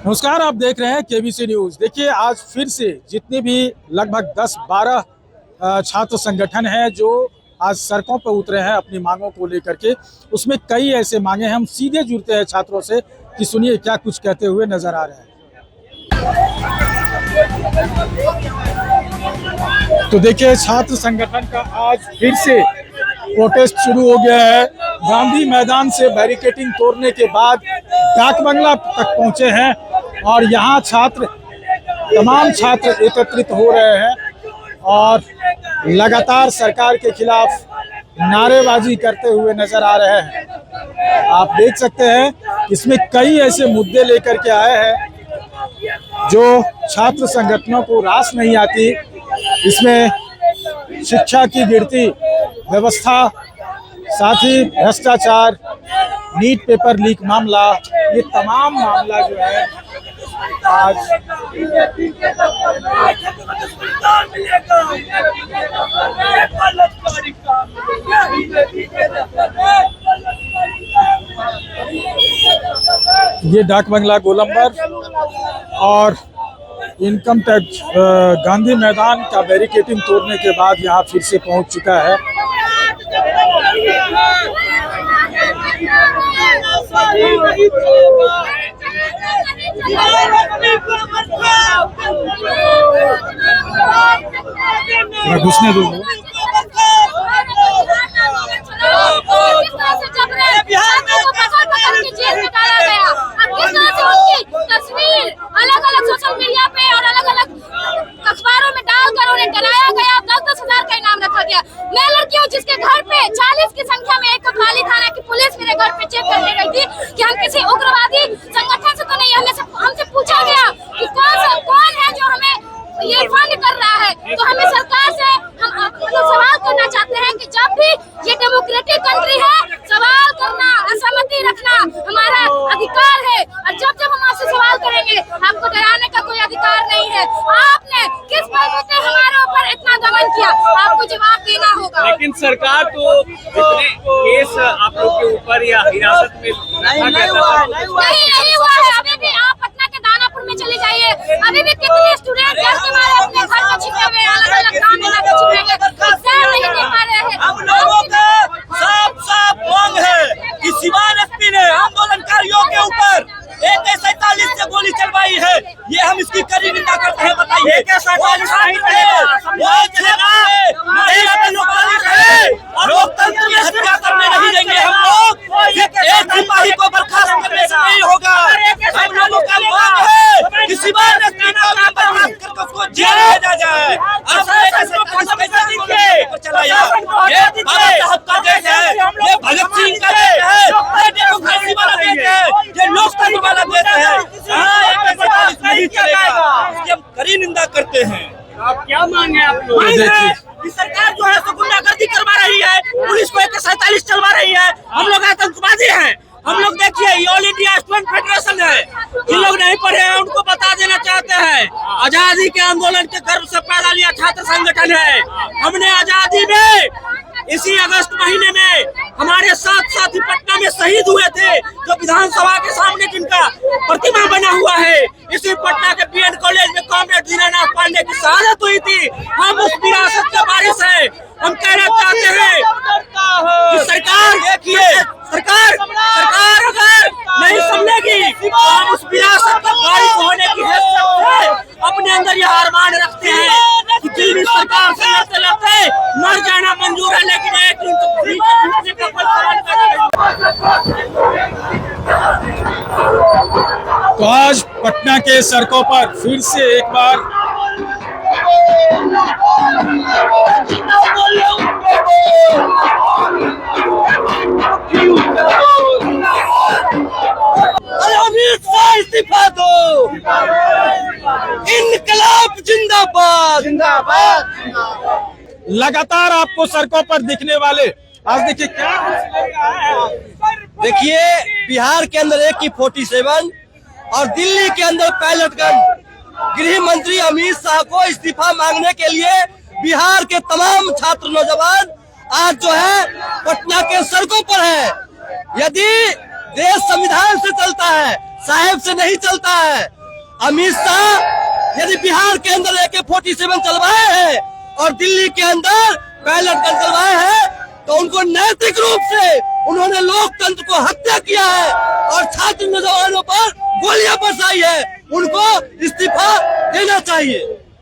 नमस्कार, आप देख रहे हैं केबीसी न्यूज। देखिए, आज फिर से जितने भी लगभग 10-12 छात्र संगठन हैं जो आज सड़कों पर उतरे हैं अपनी मांगों को लेकर के, उसमें कई ऐसे मांगे हैं। हम सीधे जुड़ते हैं छात्रों से कि सुनिए क्या कुछ कहते हुए नजर आ रहे हैं। तो देखिए, छात्र संगठन का आज फिर से प्रोटेस्ट शुरू हो गया है। गांधी मैदान से बैरिकेडिंग तोड़ने के बाद डाक बंगला तक पहुंचे हैं और यहाँ तमाम छात्र एकत्रित हो रहे हैं और लगातार सरकार के खिलाफ नारेबाजी करते हुए नजर आ रहे हैं। आप देख सकते हैं इसमें कई ऐसे मुद्दे लेकर के आए हैं जो छात्र संगठनों को रास नहीं आती। इसमें शिक्षा की गिरती व्यवस्था, साथ ही भ्रष्टाचार, नीट पेपर लीक मामला, ये तमाम मामला जो है आज ये डाक बंगला गोलंबर और इनकम टैक्स गांधी मैदान का बैरिकेडिंग तोड़ने के बाद यहाँ फिर से पहुंच चुका है। घुसने दो। तस्वीर अलग अलग सोशल मीडिया पे और अलग अलग अखबारों में डालकर उन्हें डराया गया। 10,000 का इनाम रखा गया। मैं लड़की हूँ जिसके घर पे 40 की संख्या में एक काली थाना की पुलिस मेरे घर पे चेक करने गई थी कि हम किसी उग्रवादी संगठन से तो नहीं। हमसे पूछा गया कि कौन है जो हमें ये फंड कर रहा है। तो हमें सरकार से हम सवाल करना चाहते हैं कि जब भी ये डेमोक्रेटिक कंट्री है, सवाल करना, असहमति रखना हमारा अधिकार है और जब हम आपसे सवाल करेंगे, आपको डराने का कोई अधिकार नहीं है। आपने किस बलबूते हमारे ऊपर इतना दमन किया, आपको जवाब देना होगा। लेकिन सरकार तो जितने केस आप लोग के ऊपर या हिरासत में नहीं हुआ है। अभी भी आप पटना के दानापुर में चले जाइए, अभी भी कितने स्टूडेंट अपने घर में छिपे हुए, अलग-अलग काम में छिपे हुए, एग्जाम नहीं दे पा रहे हैं। हम लोगों का साफ मांग है कि सिवान एसपी ने आंदोलनकारियों के ऊपर AK-47 से गोली चलवाई है। ये हम इसकी कड़ी निंदा करते हैं। बताइए लोकतंत्र में हत्या करने नहीं देंगे हम लोग। एक सिपाही को बर्खास्त करने से नहीं होगा। हम लोगों का मांग है कि सिवान एसपी को बर्खास्त करके उसको जेल भेजा जाए। चलाया ये बाबा साहब का देश है, ये भगत सिंह का देश है, ये डेमोक्रेसी वाला देश है, ये लोकतंत्र वाला देश है। नहीं चलेगा, इसकी हम कड़ी निंदा करते हैं। आप क्या मांगे आप लोग? देखिए, सरकार जो है सो गुंडागर्दी करवा रही है, पुलिस को AK-47 चलवा रही है। हम लोग आतंकवादी हैं। हम लोग देखिए, ये ऑल इंडिया स्टूडेंट फेडरेशन है, जिन लोग नहीं पढ़े हैं उनको बता देना चाहते हैं। आजादी के आंदोलन के गर्व से पैदा लिया छात्र संगठन है। हमने आजादी में इसी अगस्त महीने में हमारे साथ साथी पटना में शहीद हुए थे, जो विधानसभा के सामने जिनका प्रतिमा बना हुआ है। इसी पटना के BN कॉलेज में कॉमरेड दीनानाथ पांडे की शहादत हुई थी। हम उस विरासत के वारिस हैं। हम कहना चाहते हैं कि सरकार देखिए, सरकार अगर नहीं समझेगी तो हम उस विरासत का वारिस होने की हैसियत से अपने अंदर यह अरमान रखते हैं कि दिल भी सरकार से लड़ते लड़ते मर जाना मंजूर है, लेकिन एक दिन तो जीतने का कोई सवाल नहीं। तो आज पटना के सड़कों पर फिर से एक बार अमित शाह इस्तीफा दो, इनकलाब जिंदाबाद जिंदाबाद। लगातार आपको सड़कों पर दिखने वाले आज देखिए क्या देखिए, बिहार के अंदर AK-47 और दिल्ली के अंदर पायलट गन। गृह मंत्री अमित शाह को इस्तीफा मांगने के लिए बिहार के तमाम छात्र नौजवान आज जो है पटना के सड़कों पर है। यदि देश संविधान से चलता है, साहेब से नहीं चलता है, अमित शाह यदि बिहार के अंदर AK-47 चलवाए हैं और दिल्ली के अंदर बैलेट गन चलवाए हैं तो उनको नैतिक रूप से उन्होंने लोकतंत्र को हत्या किया है और छात्र नौजवानों पर गोलियां बरसाई है, उनको इस्तीफा देना चाहिए।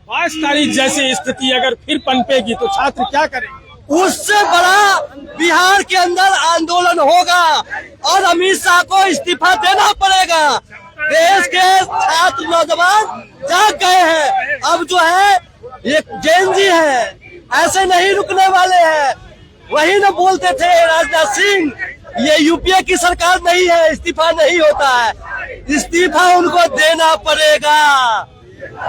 22 तारीख जैसी स्थिति अगर फिर पनपेगी तो छात्र क्या करेंगे? उससे बड़ा बिहार के अंदर आंदोलन होगा और अमित शाह को इस्तीफा देना पड़ेगा। देश के छात्र नौजवान जाग गए हैं, अब जो है ये जेन जी है, ऐसे नहीं रुकने वाले हैं। वही न बोलते थे राजनाथ सिंह, ये यूपीए की सरकार नहीं है, इस्तीफा नहीं होता है, इस्तीफा उनको देना पड़ेगा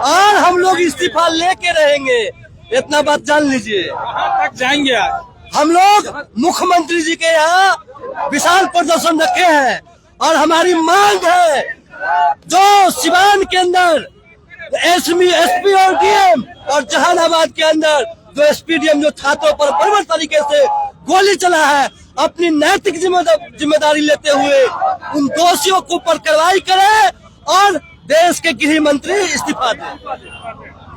और हम लोग इस्तीफा लेके रहेंगे, इतना बात जान लीजिए। कहाँ तक जाएंगे आज? हम लोग मुख्यमंत्री जी के यहाँ विशाल प्रदर्शन रखे हैं और हमारी मांग है जो सिवान के अंदर एसपी और डीएम और जहानाबाद के अंदर जो एसपी डीएम जो छात्रों पर बर्बर तरीके से गोली चला है, अपनी नैतिक जिम्मेदारी लेते हुए उन दोषियों के ऊपर कार्रवाई करे और देश के गृह मंत्री इस्तीफा दे।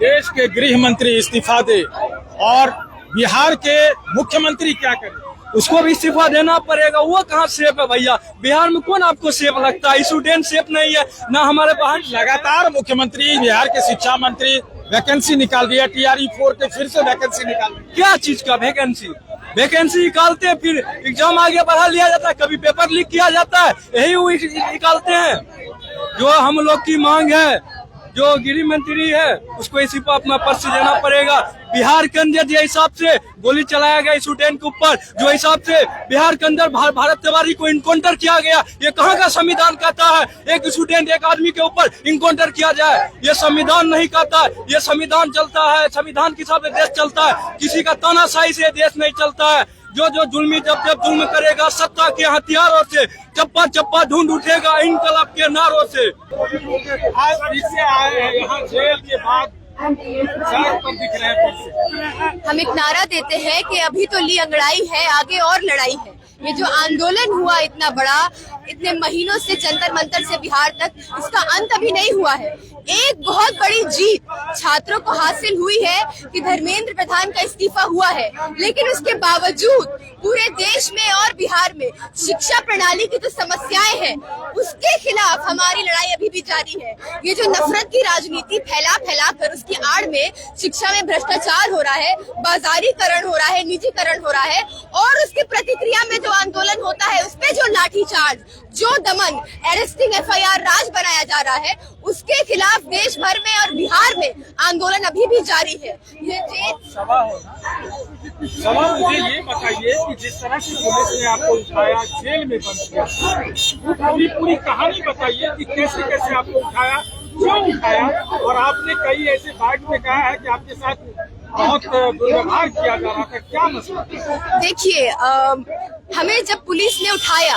देश के गृह मंत्री इस्तीफा दे और बिहार के मुख्यमंत्री क्या करें? उसको भी इस्तीफा देना पड़ेगा। वो कहाँ सेफ है भैया? बिहार में कौन आपको सेफ लगता है? स्टूडेंट सेफ नहीं है ना हमारे पास। लगातार मुख्यमंत्री बिहार के शिक्षा मंत्री वैकेंसी निकाल दिया, TRE-4 के फिर से वैकेंसी निकाल दी। क्या चीज का वैकेंसी? वैकेंसी निकालते हैं, फिर एग्जाम आगे बढ़ा लिया जाता है, कभी पेपर लीक किया जाता है, यही वो निकालते हैं। जो हम लोग की मांग है, जो गृह मंत्री है उसको इसी पर अपना पर्ची देना पड़ेगा। बिहार के अंदर जिस हिसाब से गोली चलाया गया स्टूडेंट के ऊपर, जो हिसाब से बिहार के अंदर भारत तिवारी को इनकाउंटर किया गया, ये कहाँ का संविधान कहता है एक स्टूडेंट एक आदमी के ऊपर इनकाउंटर किया जाए? ये संविधान नहीं कहता, ये संविधान चलता है, संविधान के हिसाब से देश चलता है, किसी का तानाशाही से देश नहीं चलता है। जो जुल्मी जब जुल्म करेगा सत्ता के हथियारों से चप्पा चप्पा ढूंढ उठेगा इनकलाब के नारों से। आज फिर से आए हैं यहाँ जेल के बाद, सड़क पर दिख रहे हैं। हम एक नारा देते हैं कि अभी तो ली अंगड़ाई है, आगे और लड़ाई है। ये जो आंदोलन हुआ इतना बड़ा, इतने महीनों से जंतर मंतर से बिहार तक, इसका अंत अभी नहीं हुआ है। एक बहुत बड़ी जीत छात्रों को हासिल हुई है कि धर्मेंद्र प्रधान का इस्तीफा हुआ है, लेकिन उसके बावजूद पूरे देश में और बिहार में शिक्षा प्रणाली की जो समस्याएं हैं उसके खिलाफ हमारी लड़ाई अभी भी जारी है। ये जो नफरत की राजनीति फैला कर उसकी आड़ में शिक्षा में भ्रष्टाचार हो रहा है, बाजारीकरण हो रहा है, निजीकरण हो रहा है और उसकी प्रतिक्रिया में जो आंदोलन होता है उसपे जो लाठीचार्ज, जो दमन, अरेस्टिंग FIR राज बनाया जा रहा है, उसके खिलाफ देश भर में और बिहार में आंदोलन अभी भी जारी है। ये सवाल मुझे ये बताइए कि जिस तरह से पुलिस ने आपको उठाया, जेल में बंद किया, पूरी कहानी बताइए कि कैसे कैसे आपको उठाया, क्यों उठाया, और आपने कई ऐसे बात में कहा है कि आपके साथ बहुत दुर्व्यवहार किया जा रहा था, क्या मसला? देखिए, हमें जब पुलिस ने उठाया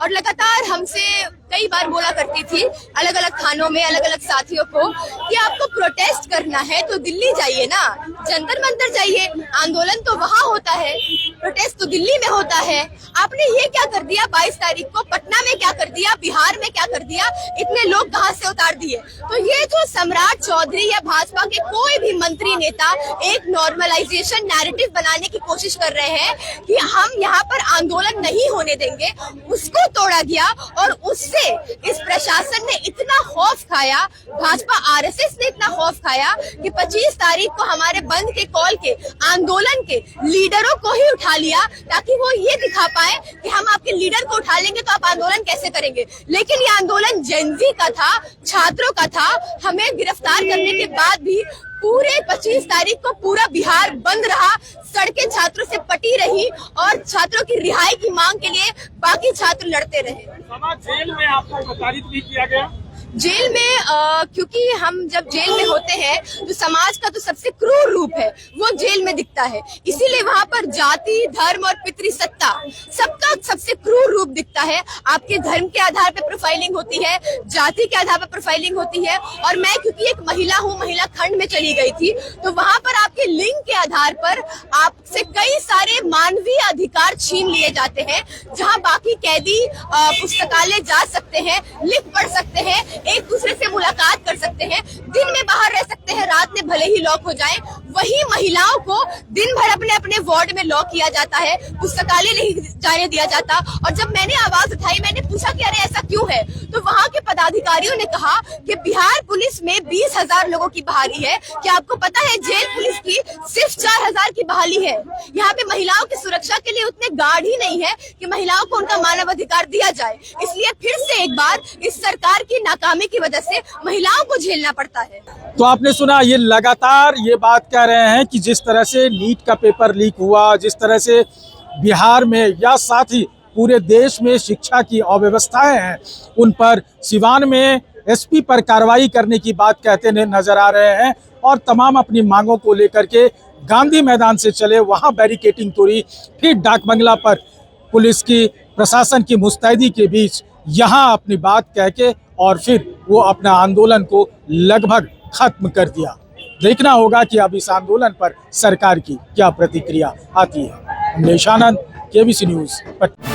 और लगातार हमसे कई बार बोला करती थी अलग अलग थानों में अलग अलग साथियों को कि आपको प्रोटेस्ट करना है तो दिल्ली जाइए ना, जंतर मंतर जाइए, आंदोलन तो वहाँ होता है, प्रोटेस्ट तो दिल्ली में होता है। आपने ये क्या कर दिया 22 तारीख को, पटना में क्या कर दिया, बिहार में क्या कर दिया, इतने लोग कहाँ से उतार दिए? तो ये जो सम्राट चौधरी या भाजपा के कोई भी मंत्री नेता एक नॉर्मलाइजेशन नैरेटिव बनाने की कोशिश कर रहे हैं कि हम यहाँ पर आंदोलन नहीं होने देंगे, उसको तोड़ा गया और उससे इस प्रशासन ने इतना खौफ खाया, भाजपा RSS ने इतना खौफ खाया कि 25 तारीख को हमारे बंद के कॉल के आंदोलन के लीडरों को ही उठा लिया ताकि वो ये दिखा पाए कि हम आपके लीडर को उठा लेंगे तो आप आंदोलन कैसे करेंगे। लेकिन ये आंदोलन जेनजी का था, छात्रों का था। हमें गिरफ्तार करने के बाद भी पूरे 25 तारीख को पूरा बिहार बंद रहा, सड़कें छात्रों से पटी रही और छात्रों की रिहाई की मांग के लिए बाकी छात्र लड़ते रहे। जेल में आपको प्रताड़ित भी किया गया? जेल में क्योंकि हम जब जेल में होते हैं तो समाज का तो सबसे क्रूर रूप है वो जेल में दिखता है, इसीलिए वहाँ पर जाति, धर्म और पितृसत्ता सबका सबसे क्रूर रूप दिखता है। आपके धर्म के आधार पर प्रोफाइलिंग होती है, जाति के आधार पर प्रोफाइलिंग होती है। और मैं क्योंकि एक महिला हूँ, महिला खंड में चली गई थी, तो वहाँ पर आपके लिंग के आधार पर आपसे कई सारे मानवीय अधिकार छीन लिए जाते हैं। जहाँ बाकी कैदी पुस्तकालय जा सकते हैं, लिख पढ़ सकते हैं, एक दूसरे से मुलाकात कर सकते हैं, दिन में बाहर रह सकते हैं, रात में भले ही लॉक हो जाए। वही महिलाओं को दिन भर अपने अपने वार्ड में लॉक किया जाता है, पुस्तकालय नहीं जाने दिया जाता। और जब मैंने आवाज उठाई, मैंने पूछा कि अरे ऐसा क्यों है, तो वहाँ के पदाधिकारियों ने कहा कि बिहार पुलिस में 20,000 लोगों की बहाली है। क्या आपको पता है जेल पुलिस की सिर्फ 4,000 की बहाली है। यहाँ पे महिलाओं की सुरक्षा के लिए उतने गार्ड ही नहीं है कि महिलाओं को उनका मानव अधिकार दिया जाए। इसलिए फिर से एक बार इस सरकार की नाकामी की वजह से महिलाओं को झेलना पड़ता है। तो आपने सुना, ये लगातार ये बात कह रहे हैं कि जिस तरह से नीट का पेपर लीक हुआ, जिस तरह से बिहार में या साथ ही पूरे देश में शिक्षा की अव्यवस्थाएं हैं, उन पर सिवान में एसपी पर कार्रवाई करने की बात कहते नजर आ रहे हैं और तमाम अपनी मांगों को लेकर के गांधी मैदान से चले, वहां बैरिकेडिंग तोड़ी, फिर डाक बंगला पर पुलिस की प्रशासन की मुस्तैदी के बीच यहाँ अपनी बात कह के और फिर वो अपना आंदोलन को लगभग खत्म कर दिया। देखना होगा कि अब इस आंदोलन पर सरकार की क्या प्रतिक्रिया आती है। निशानंद, केबीसी न्यूज, पटना।